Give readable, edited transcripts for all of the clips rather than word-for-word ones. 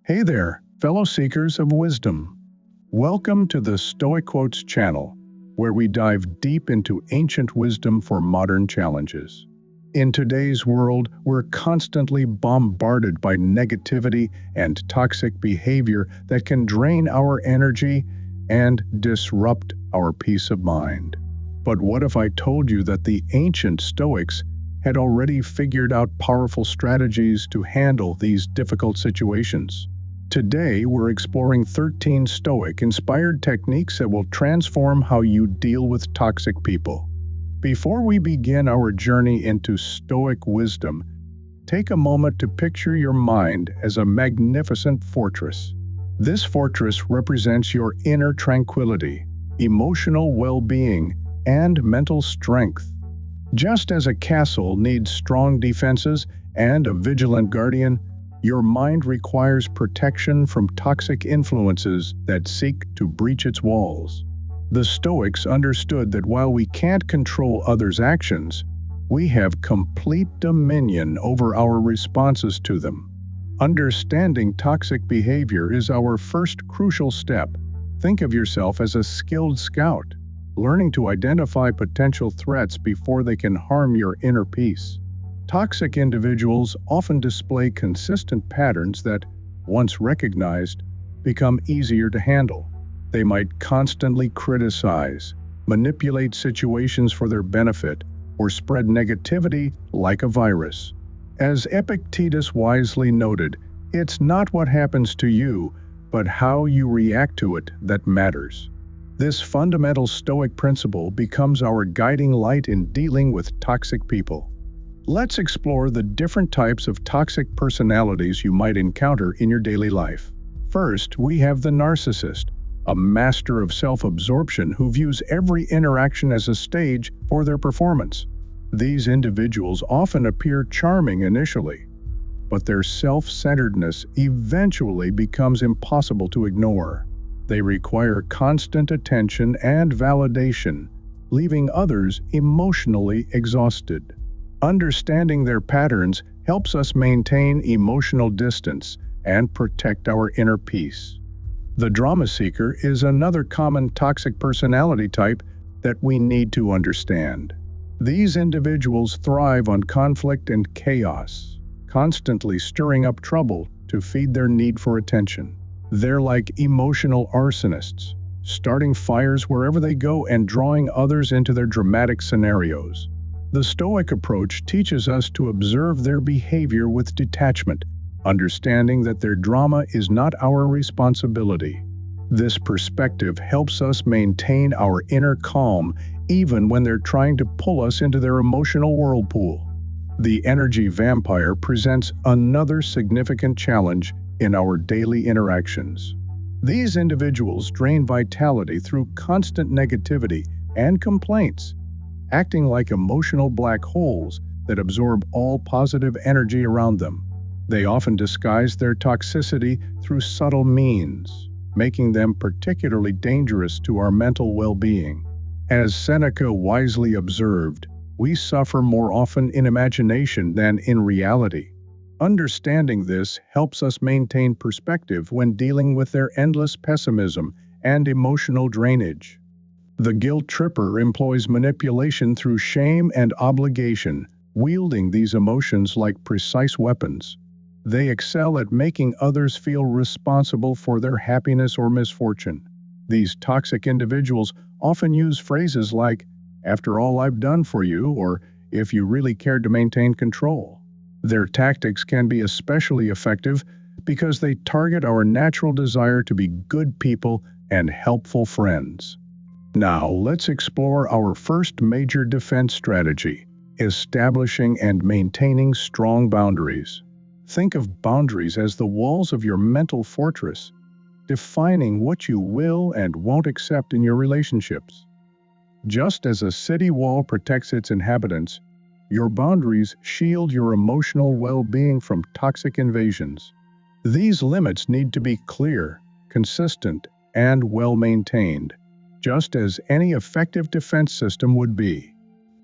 Hey there, fellow seekers of wisdom. Welcome to the Stoic Quotes channel, where we dive deep into ancient wisdom for modern challenges. In today's world, we're constantly bombarded by negativity and toxic behavior that can drain our energy and disrupt our peace of mind. But what if I told you that the ancient Stoics had already figured out powerful strategies to handle these difficult situations? Today, we're exploring 13 Stoic-inspired techniques that will transform how you deal with toxic people. Before we begin our journey into Stoic wisdom, take a moment to picture your mind as a magnificent fortress. This fortress represents your inner tranquility, emotional well-being, and mental strength. Just as a castle needs strong defenses and a vigilant guardian, your mind requires protection from toxic influences that seek to breach its walls. The Stoics understood that while we can't control others' actions, we have complete dominion over our responses to them. Understanding toxic behavior is our first crucial step. Think of yourself as a skilled scout, learning to identify potential threats before they can harm your inner peace. Toxic individuals often display consistent patterns that, once recognized, become easier to handle. They might constantly criticize, manipulate situations for their benefit, or spread negativity like a virus. As Epictetus wisely noted, it's not what happens to you, but how you react to it that matters. This fundamental Stoic principle becomes our guiding light in dealing with toxic people. Let's explore the different types of toxic personalities you might encounter in your daily life. First, we have the narcissist, a master of self-absorption who views every interaction as a stage for their performance. These individuals often appear charming initially, but their self-centeredness eventually becomes impossible to ignore. They require constant attention and validation, leaving others emotionally exhausted. Understanding their patterns helps us maintain emotional distance and protect our inner peace. The drama seeker is another common toxic personality type that we need to understand. These individuals thrive on conflict and chaos, constantly stirring up trouble to feed their need for attention. They're like emotional arsonists, starting fires wherever they go and drawing others into their dramatic scenarios. The Stoic approach teaches us to observe their behavior with detachment, understanding that their drama is not our responsibility. This perspective helps us maintain our inner calm even when they're trying to pull us into their emotional whirlpool. The energy vampire presents another significant challenge in our daily interactions. These individuals drain vitality through constant negativity and complaints, acting like emotional black holes that absorb all positive energy around them. They often disguise their toxicity through subtle means, making them particularly dangerous to our mental well-being. As Seneca wisely observed, we suffer more often in imagination than in reality. Understanding this helps us maintain perspective when dealing with their endless pessimism and emotional drainage. The guilt tripper employs manipulation through shame and obligation, wielding these emotions like precise weapons. They excel at making others feel responsible for their happiness or misfortune. These toxic individuals often use phrases like, "After all I've done for you," or "if you really cared to maintain control." Their tactics can be especially effective because they target our natural desire to be good people and helpful friends. Now, let's explore our first major defense strategy, establishing and maintaining strong boundaries. Think of boundaries as the walls of your mental fortress, defining what you will and won't accept in your relationships. Just as a city wall protects its inhabitants, your boundaries shield your emotional well-being from toxic invasions. These limits need to be clear, consistent, and well-maintained, just as any effective defense system would be.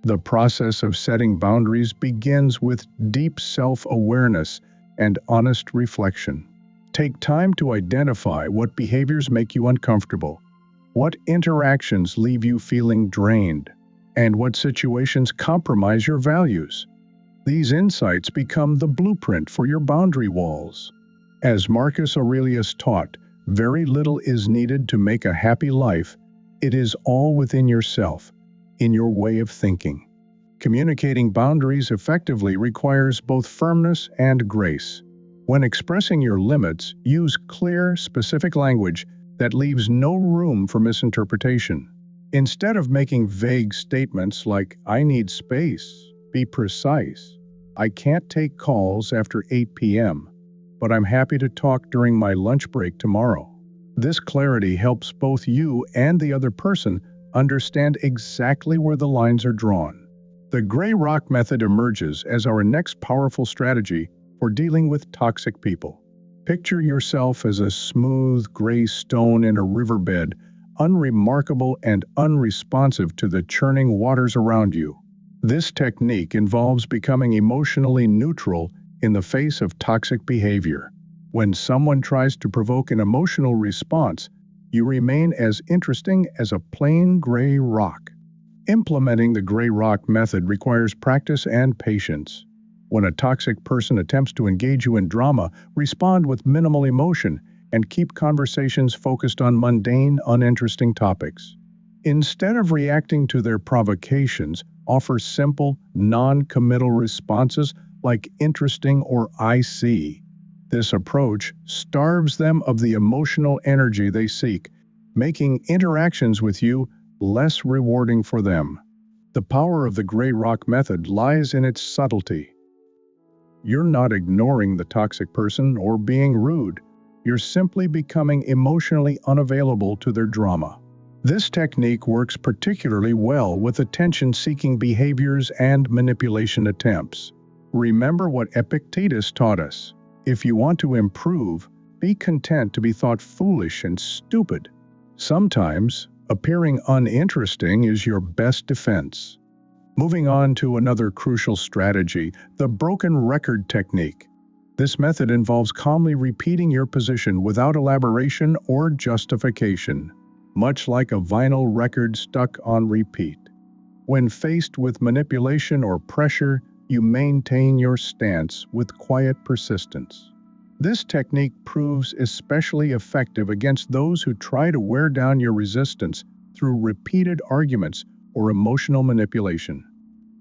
The process of setting boundaries begins with deep self-awareness and honest reflection. Take time to identify what behaviors make you uncomfortable, what interactions leave you feeling drained, and what situations compromise your values. These insights become the blueprint for your boundary walls. As Marcus Aurelius taught, very little is needed to make a happy life. It is all within yourself, in your way of thinking. Communicating boundaries effectively requires both firmness and grace. When expressing your limits, use clear, specific language that leaves no room for misinterpretation. Instead of making vague statements like, "I need space," be precise. "I can't take calls after 8 p.m., but I'm happy to talk during my lunch break tomorrow." This clarity helps both you and the other person understand exactly where the lines are drawn. The gray rock method emerges as our next powerful strategy for dealing with toxic people. Picture yourself as a smooth gray stone in a riverbed, unremarkable and unresponsive to the churning waters around you. This technique involves becoming emotionally neutral in the face of toxic behavior. When someone tries to provoke an emotional response, you remain as interesting as a plain gray rock. Implementing the gray rock method requires practice and patience. When a toxic person attempts to engage you in drama, respond with minimal emotion and keep conversations focused on mundane, uninteresting topics. Instead of reacting to their provocations, offer simple, non-committal responses like "interesting" or "I see." This approach starves them of the emotional energy they seek, making interactions with you less rewarding for them. The power of the gray rock method lies in its subtlety. You're not ignoring the toxic person or being rude. You're simply becoming emotionally unavailable to their drama. This technique works particularly well with attention-seeking behaviors and manipulation attempts. Remember what Epictetus taught us. If you want to improve, be content to be thought foolish and stupid. Sometimes, appearing uninteresting is your best defense. Moving on to another crucial strategy, the broken record technique. This method involves calmly repeating your position without elaboration or justification, much like a vinyl record stuck on repeat. When faced with manipulation or pressure, you maintain your stance with quiet persistence. This technique proves especially effective against those who try to wear down your resistance through repeated arguments or emotional manipulation.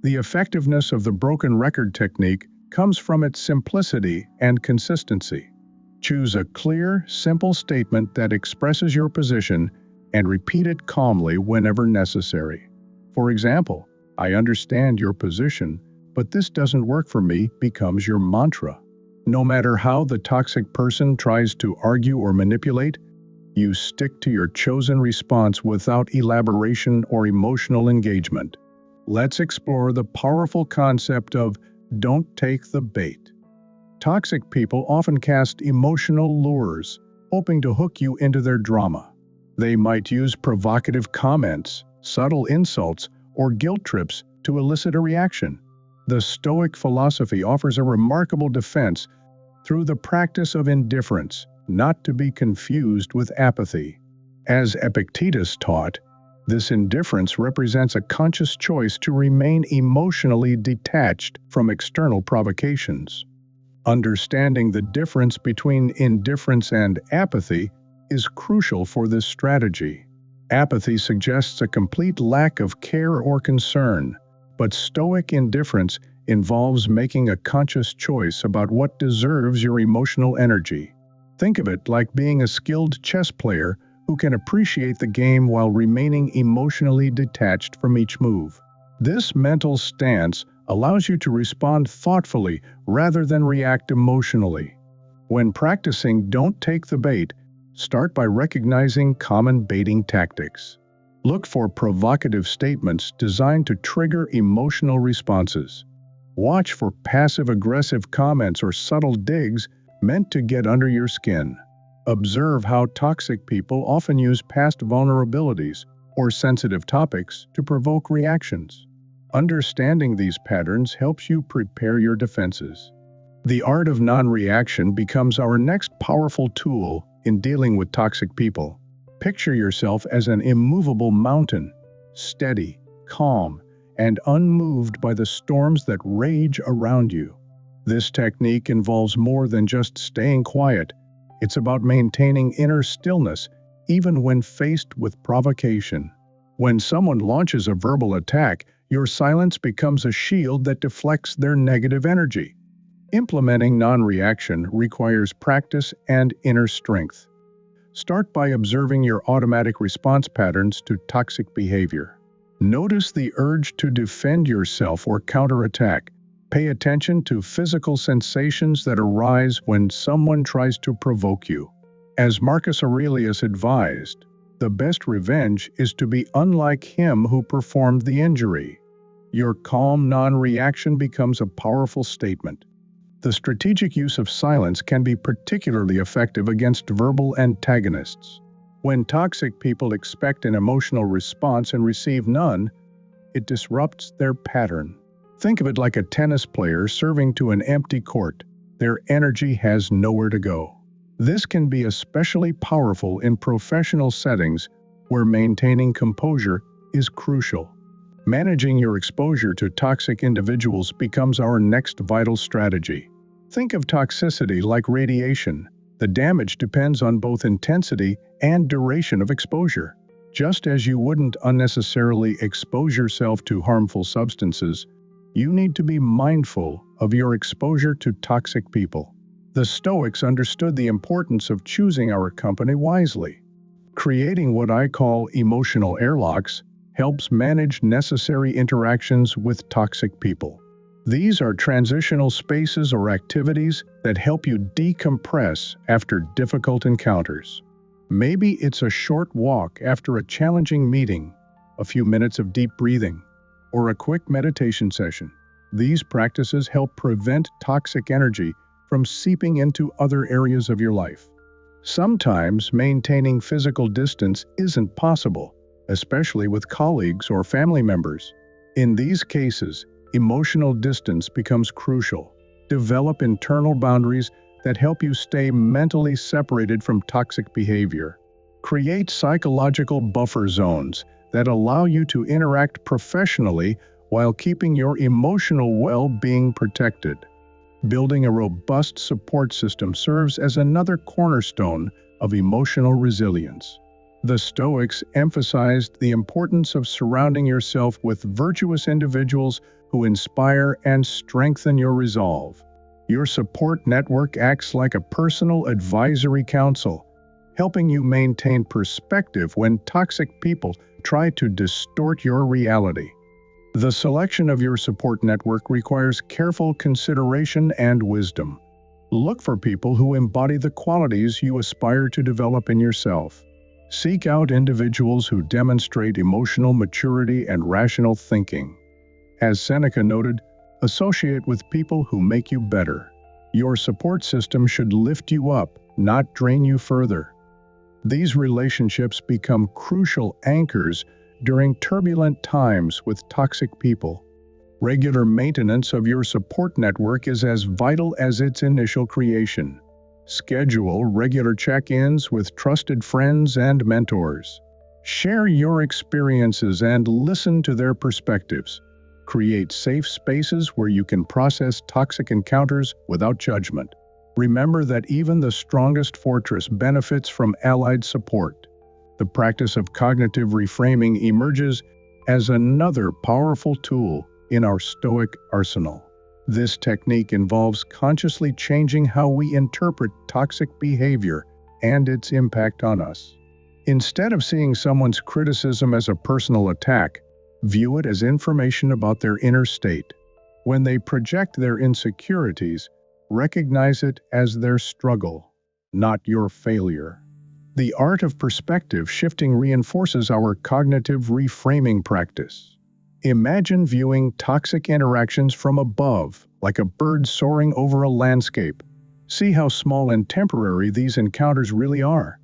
The effectiveness of the broken record technique comes from its simplicity and consistency. Choose a clear, simple statement that expresses your position and repeat it calmly whenever necessary. For example, "I understand your position, but this doesn't work for me," becomes your mantra. No matter how the toxic person tries to argue or manipulate, you stick to your chosen response without elaboration or emotional engagement. Let's explore the powerful concept of "don't take the bait." Toxic people often cast emotional lures, hoping to hook you into their drama. They might use provocative comments, subtle insults, or guilt trips to elicit a reaction. The Stoic philosophy offers a remarkable defense through the practice of indifference, not to be confused with apathy. As Epictetus taught, this indifference represents a conscious choice to remain emotionally detached from external provocations. Understanding the difference between indifference and apathy is crucial for this strategy. Apathy suggests a complete lack of care or concern, but Stoic indifference involves making a conscious choice about what deserves your emotional energy. Think of it like being a skilled chess player who can appreciate the game while remaining emotionally detached from each move. This mental stance allows you to respond thoughtfully rather than react emotionally. When practicing "don't take the bait," start by recognizing common baiting tactics. Look for provocative statements designed to trigger emotional responses. Watch for passive-aggressive comments or subtle digs meant to get under your skin. Observe how toxic people often use past vulnerabilities or sensitive topics to provoke reactions. Understanding these patterns helps you prepare your defenses. The art of non-reaction becomes our next powerful tool in dealing with toxic people. Picture yourself as an immovable mountain, steady, calm, and unmoved by the storms that rage around you. This technique involves more than just staying quiet. It's about maintaining inner stillness, even when faced with provocation. When someone launches a verbal attack, your silence becomes a shield that deflects their negative energy. Implementing non-reaction requires practice and inner strength. Start by observing your automatic response patterns to toxic behavior. Notice the urge to defend yourself or counterattack. Pay attention to physical sensations that arise when someone tries to provoke you. As Marcus Aurelius advised, the best revenge is to be unlike him who performed the injury. Your calm non-reaction becomes a powerful statement. The strategic use of silence can be particularly effective against verbal antagonists. When toxic people expect an emotional response and receive none, it disrupts their pattern. Think of it like a tennis player serving to an empty court. Their energy has nowhere to go. This can be especially powerful in professional settings where maintaining composure is crucial. Managing your exposure to toxic individuals becomes our next vital strategy. Think of toxicity like radiation. The damage depends on both intensity and duration of exposure. Just as you wouldn't unnecessarily expose yourself to harmful substances, you need to be mindful of your exposure to toxic people. The Stoics understood the importance of choosing our company wisely. Creating what I call emotional airlocks helps manage necessary interactions with toxic people. These are transitional spaces or activities that help you decompress after difficult encounters. Maybe it's a short walk after a challenging meeting, a few minutes of deep breathing, or a quick meditation session. These practices help prevent toxic energy from seeping into other areas of your life. Sometimes maintaining physical distance isn't possible, especially with colleagues or family members. In these cases, emotional distance becomes crucial. Develop internal boundaries that help you stay mentally separated from toxic behavior. Create psychological buffer zones that allow you to interact professionally while keeping your emotional well-being protected. Building a robust support system serves as another cornerstone of emotional resilience. The Stoics emphasized the importance of surrounding yourself with virtuous individuals who inspire and strengthen your resolve. Your support network acts like a personal advisory council, helping you maintain perspective when toxic people try to distort your reality. The selection of your support network requires careful consideration and wisdom. Look for people who embody the qualities you aspire to develop in yourself. Seek out individuals who demonstrate emotional maturity and rational thinking. As Seneca noted, associate with people who make you better. Your support system should lift you up, not drain you further. These relationships become crucial anchors during turbulent times with toxic people. Regular maintenance of your support network is as vital as its initial creation. Schedule regular check-ins with trusted friends and mentors. Share your experiences and listen to their perspectives. Create safe spaces where you can process toxic encounters without judgment. Remember that even the strongest fortress benefits from allied support. The practice of cognitive reframing emerges as another powerful tool in our Stoic arsenal. This technique involves consciously changing how we interpret toxic behavior and its impact on us. Instead of seeing someone's criticism as a personal attack, view it as information about their inner state. When they project their insecurities, recognize it as their struggle, not your failure. The art of perspective shifting reinforces our cognitive reframing practice. Imagine viewing toxic interactions from above, like a bird soaring over a landscape. See how small and temporary these encounters really are.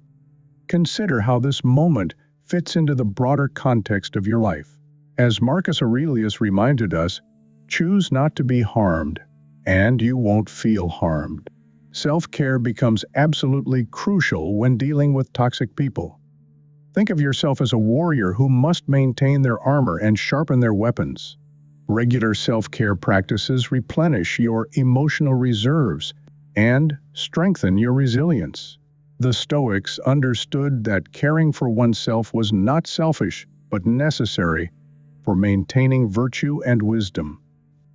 Consider how this moment fits into the broader context of your life. As Marcus Aurelius reminded us, choose not to be harmed, and you won't feel harmed. Self-care becomes absolutely crucial when dealing with toxic people. Think of yourself as a warrior who must maintain their armor and sharpen their weapons. Regular self-care practices replenish your emotional reserves and strengthen your resilience. The Stoics understood that caring for oneself was not selfish, but necessary for maintaining virtue and wisdom.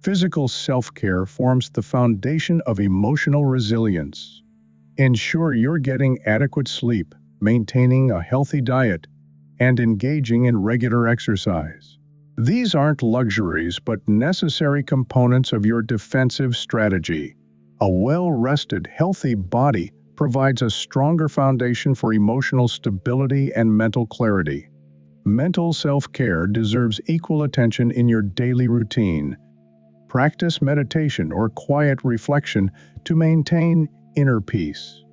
Physical self-care forms the foundation of emotional resilience. Ensure you're getting adequate sleep, maintaining a healthy diet, and engaging in regular exercise. These aren't luxuries but necessary components of your defensive strategy. A well-rested, healthy body provides a stronger foundation for emotional stability and mental clarity. Mental self-care deserves equal attention in your daily routine. Practice meditation or quiet reflection to maintain inner peace.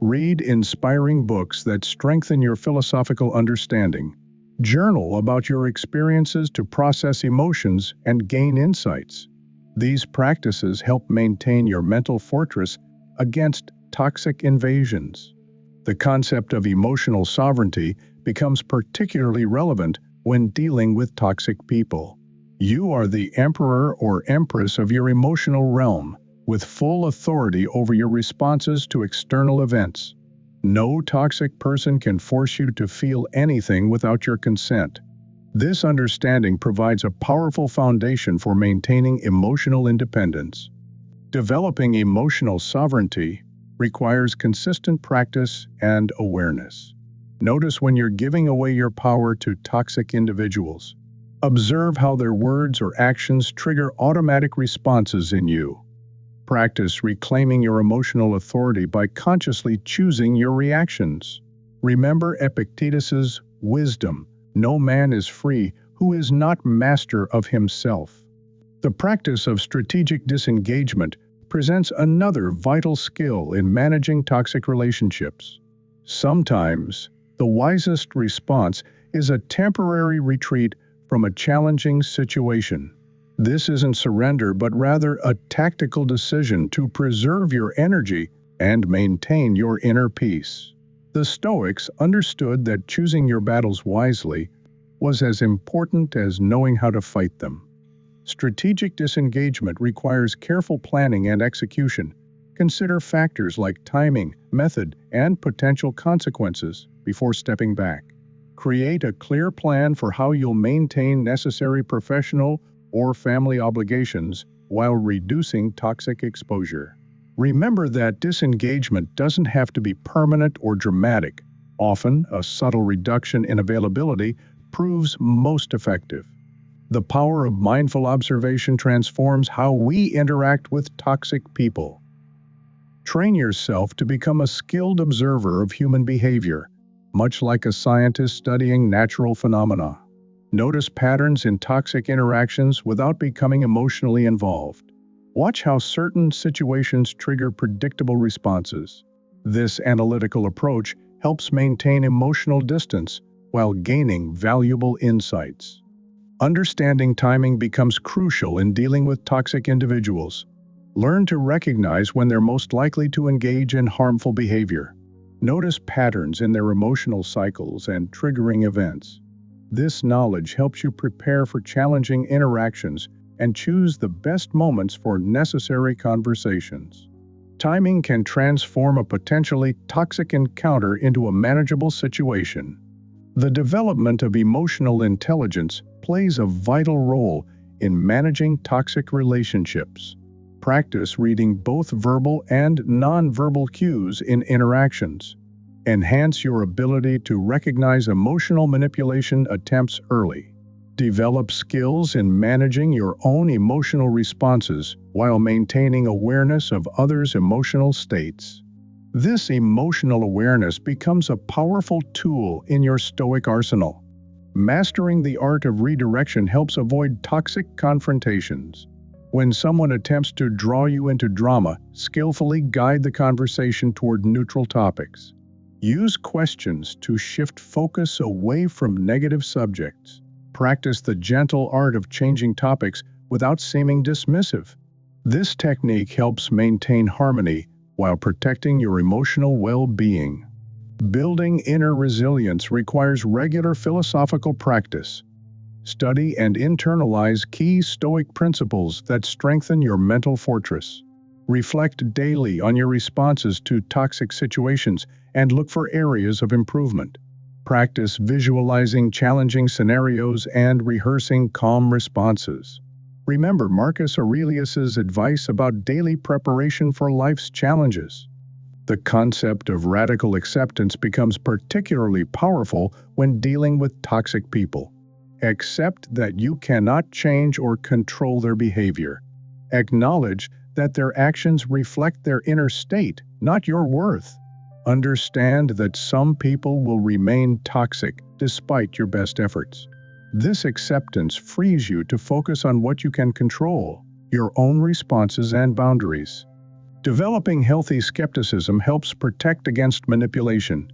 Read inspiring books that strengthen your philosophical understanding. Journal about your experiences to process emotions and gain insights. These practices help maintain your mental fortress against toxic invasions. The concept of emotional sovereignty becomes particularly relevant when dealing with toxic people. You are the emperor or empress of your emotional realm, with full authority over your responses to external events. No toxic person can force you to feel anything without your consent. This understanding provides a powerful foundation for maintaining emotional independence. Developing emotional sovereignty requires consistent practice and awareness. Notice when you're giving away your power to toxic individuals. Observe how their words or actions trigger automatic responses in you. Practice reclaiming your emotional authority by consciously choosing your reactions. Remember Epictetus's wisdom: no man is free who is not master of himself. The practice of strategic disengagement presents another vital skill in managing toxic relationships. Sometimes, the wisest response is a temporary retreat from a challenging situation. This isn't surrender, but rather a tactical decision to preserve your energy and maintain your inner peace. The Stoics understood that choosing your battles wisely was as important as knowing how to fight them. Strategic disengagement requires careful planning and execution. Consider factors like timing, method, and potential consequences before stepping back. Create a clear plan for how you'll maintain necessary professional or family obligations while reducing toxic exposure. Remember that disengagement doesn't have to be permanent or dramatic. Often, a subtle reduction in availability proves most effective. The power of mindful observation transforms how we interact with toxic people. Train yourself to become a skilled observer of human behavior, much like a scientist studying natural phenomena. Notice patterns in toxic interactions without becoming emotionally involved. Watch how certain situations trigger predictable responses. This analytical approach helps maintain emotional distance while gaining valuable insights. Understanding timing becomes crucial in dealing with toxic individuals. Learn to recognize when they're most likely to engage in harmful behavior. Notice patterns in their emotional cycles and triggering events. This knowledge helps you prepare for challenging interactions and choose the best moments for necessary conversations. Timing can transform a potentially toxic encounter into a manageable situation. The development of emotional intelligence plays a vital role in managing toxic relationships. Practice reading both verbal and nonverbal cues in interactions. Enhance your ability to recognize emotional manipulation attempts early. Develop skills in managing your own emotional responses while maintaining awareness of others' emotional states. This emotional awareness becomes a powerful tool in your Stoic arsenal. Mastering the art of redirection helps avoid toxic confrontations. When someone attempts to draw you into drama, skillfully guide the conversation toward neutral topics. Use questions to shift focus away from negative subjects. Practice the gentle art of changing topics without seeming dismissive. This technique helps maintain harmony while protecting your emotional well-being. Building inner resilience requires regular philosophical practice. Study and internalize key Stoic principles that strengthen your mental fortress. Reflect daily on your responses to toxic situations and look for areas of improvement. Practice visualizing challenging scenarios and rehearsing calm responses. Remember Marcus Aurelius's advice about daily preparation for life's challenges. The concept of radical acceptance becomes particularly powerful when dealing with toxic people. Accept that you cannot change or control their behavior. Acknowledge that their actions reflect their inner state, not your worth. Understand that some people will remain toxic despite your best efforts. This acceptance frees you to focus on what you can control, your own responses and boundaries. Developing healthy skepticism helps protect against manipulation.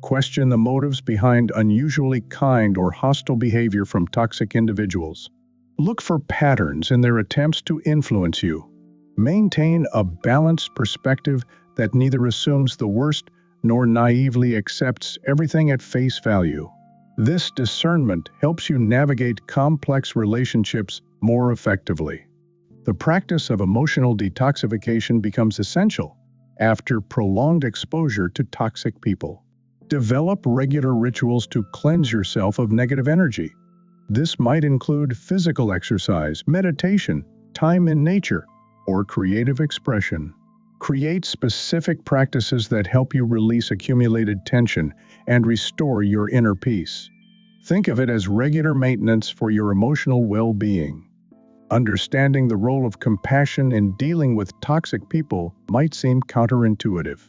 Question the motives behind unusually kind or hostile behavior from toxic individuals. Look for patterns in their attempts to influence you. Maintain a balanced perspective that neither assumes the worst nor naively accepts everything at face value. This discernment helps you navigate complex relationships more effectively. The practice of emotional detoxification becomes essential after prolonged exposure to toxic people. Develop regular rituals to cleanse yourself of negative energy. This might include physical exercise, meditation, time in nature, or creative expression. Create specific practices that help you release accumulated tension and restore your inner peace. Think of it as regular maintenance for your emotional well-being. Understanding the role of compassion in dealing with toxic people might seem counterintuitive.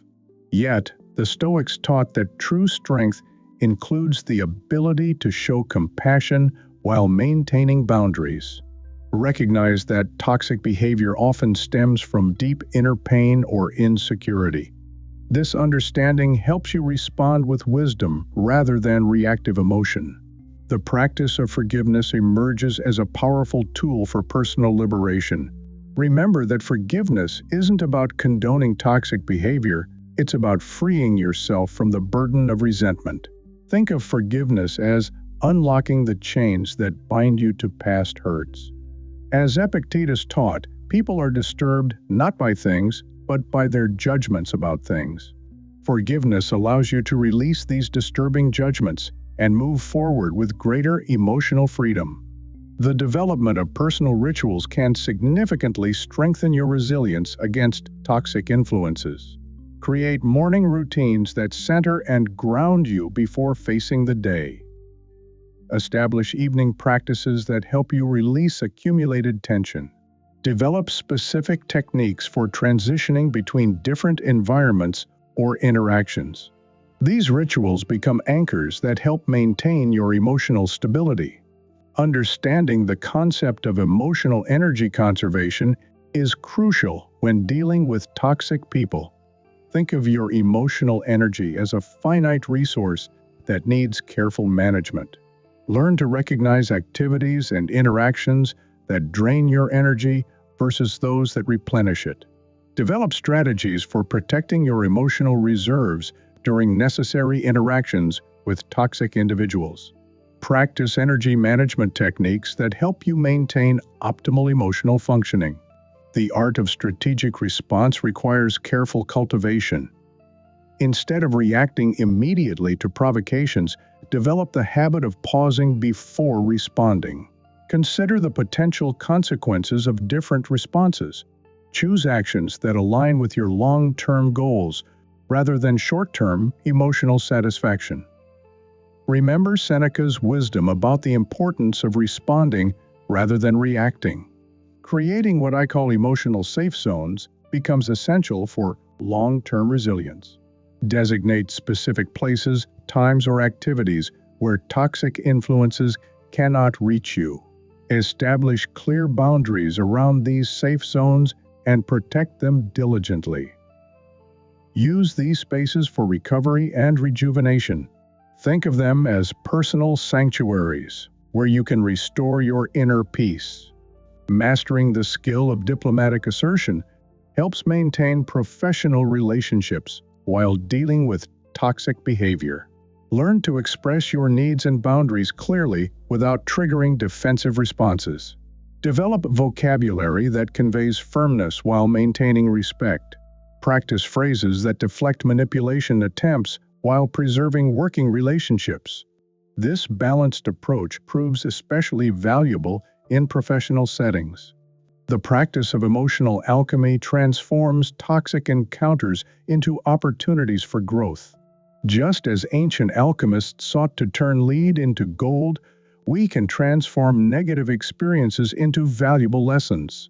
Yet, the Stoics taught that true strength includes the ability to show compassion while maintaining boundaries. Recognize that toxic behavior often stems from deep inner pain or insecurity. This understanding helps you respond with wisdom rather than reactive emotion. The practice of forgiveness emerges as a powerful tool for personal liberation. Remember that forgiveness isn't about condoning toxic behavior, it's about freeing yourself from the burden of resentment. Think of forgiveness as unlocking the chains that bind you to past hurts. As Epictetus taught, people are disturbed not by things, but by their judgments about things. Forgiveness allows you to release these disturbing judgments and move forward with greater emotional freedom. The development of personal rituals can significantly strengthen your resilience against toxic influences. Create morning routines that center and ground you before facing the day. Establish evening practices that help you release accumulated tension. Develop specific techniques for transitioning between different environments or interactions. These rituals become anchors that help maintain your emotional stability. Understanding the concept of emotional energy conservation is crucial when dealing with toxic people. Think of your emotional energy as a finite resource that needs careful management. Learn to recognize activities and interactions that drain your energy versus those that replenish it. Develop strategies for protecting your emotional reserves during necessary interactions with toxic individuals. Practice energy management techniques that help you maintain optimal emotional functioning. The art of strategic response requires careful cultivation. Instead of reacting immediately to provocations, develop the habit of pausing before responding. Consider the potential consequences of different responses. Choose actions that align with your long-term goals rather than short-term emotional satisfaction. Remember Seneca's wisdom about the importance of responding rather than reacting. Creating what I call emotional safe zones becomes essential for long-term resilience. Designate specific places, times, or activities where toxic influences cannot reach you. Establish clear boundaries around these safe zones and protect them diligently. Use these spaces for recovery and rejuvenation. Think of them as personal sanctuaries where you can restore your inner peace. Mastering the skill of diplomatic assertion helps maintain professional relationships while dealing with toxic behavior. Learn to express your needs and boundaries clearly without triggering defensive responses. Develop vocabulary that conveys firmness while maintaining respect. Practice phrases that deflect manipulation attempts while preserving working relationships. This balanced approach proves especially valuable in professional settings. The practice of emotional alchemy transforms toxic encounters into opportunities for growth. Just as ancient alchemists sought to turn lead into gold, we can transform negative experiences into valuable lessons.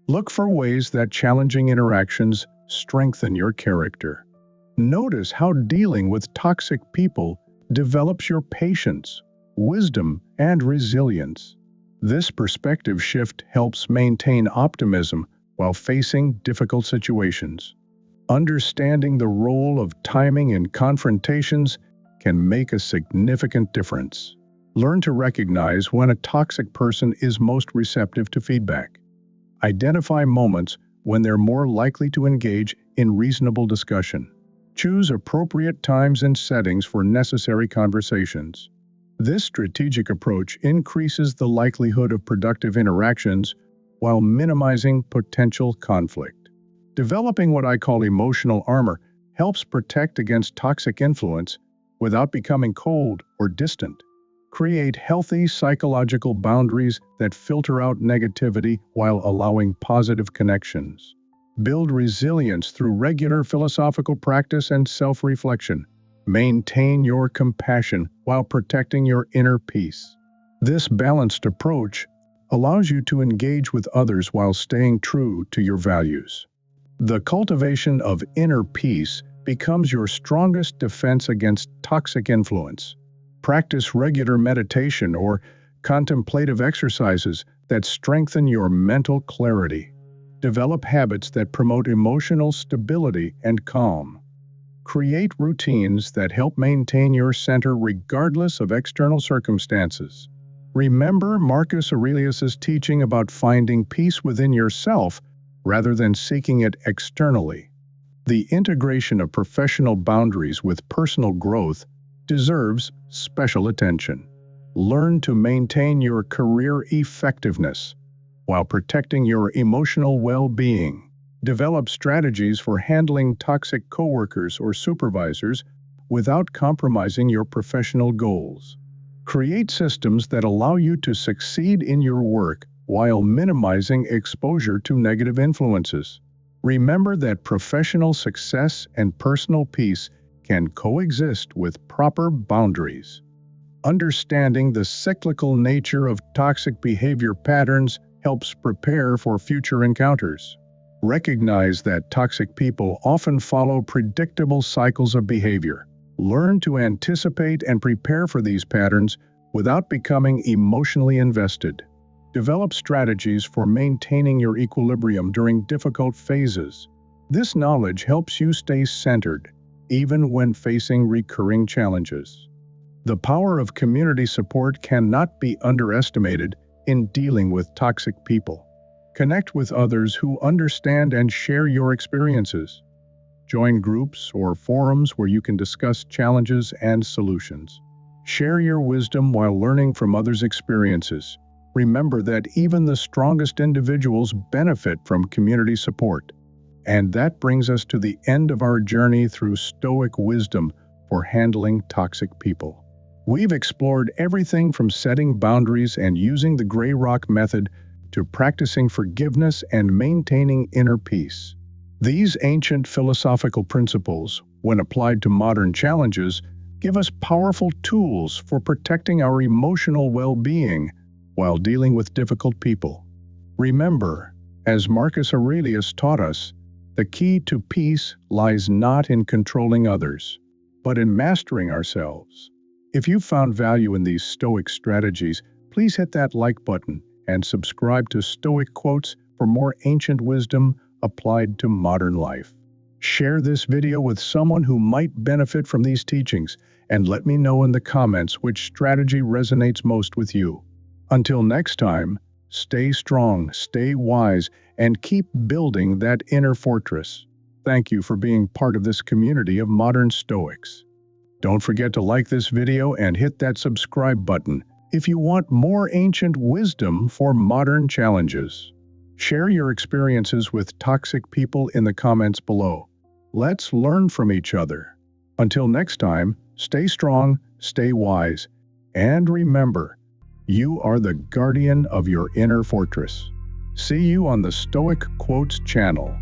Look for ways that challenging interactions strengthen your character. Notice how dealing with toxic people develops your patience, wisdom, and resilience. This perspective shift helps maintain optimism while facing difficult situations. Understanding the role of timing in confrontations can make a significant difference. Learn to recognize when a toxic person is most receptive to feedback. Identify moments when they're more likely to engage in reasonable discussion. Choose appropriate times and settings for necessary conversations. This strategic approach increases the likelihood of productive interactions while minimizing potential conflict. Developing what I call emotional armor helps protect against toxic influence without becoming cold or distant. Create healthy psychological boundaries that filter out negativity while allowing positive connections. Build resilience through regular philosophical practice and self-reflection. Maintain your compassion while protecting your inner peace. This balanced approach allows you to engage with others while staying true to your values. The cultivation of inner peace becomes your strongest defense against toxic influence. Practice regular meditation or contemplative exercises that strengthen your mental clarity. Develop habits that promote emotional stability and calm. Create routines that help maintain your center regardless of external circumstances. Remember Marcus Aurelius' teaching about finding peace within yourself rather than seeking it externally. The integration of professional boundaries with personal growth deserves special attention. Learn to maintain your career effectiveness while protecting your emotional well-being. Develop strategies for handling toxic coworkers or supervisors without compromising your professional goals. Create systems that allow you to succeed in your work while minimizing exposure to negative influences. Remember that professional success and personal peace can coexist with proper boundaries. Understanding the cyclical nature of toxic behavior patterns helps prepare for future encounters. Recognize that toxic people often follow predictable cycles of behavior. Learn to anticipate and prepare for these patterns without becoming emotionally invested. Develop strategies for maintaining your equilibrium during difficult phases. This knowledge helps you stay centered, even when facing recurring challenges. The power of community support cannot be underestimated in dealing with toxic people. Connect with others who understand and share your experiences. Join groups or forums where you can discuss challenges and solutions. Share your wisdom while learning from others' experiences. Remember that even the strongest individuals benefit from community support. And that brings us to the end of our journey through Stoic wisdom for handling toxic people. We've explored everything from setting boundaries and using the gray rock method to practicing forgiveness and maintaining inner peace. These ancient philosophical principles, when applied to modern challenges, give us powerful tools for protecting our emotional well-being while dealing with difficult people. Remember, as Marcus Aurelius taught us, the key to peace lies not in controlling others, but in mastering ourselves. If you found value in these Stoic strategies, please hit that like button and subscribe to Stoic Quotes for more ancient wisdom applied to modern life. Share this video with someone who might benefit from these teachings, and let me know in the comments which strategy resonates most with you. Until next time, Stay strong, stay wise, and keep building that inner fortress. Thank you for being part of this community of modern Stoics. Don't forget to like this video and hit that subscribe button if you want more ancient wisdom for modern challenges. Share your experiences with toxic people in the comments below. Let's learn from each other. Until next time, stay strong, stay wise, and remember, you are the guardian of your inner fortress. See you on the Stoic Quotes channel.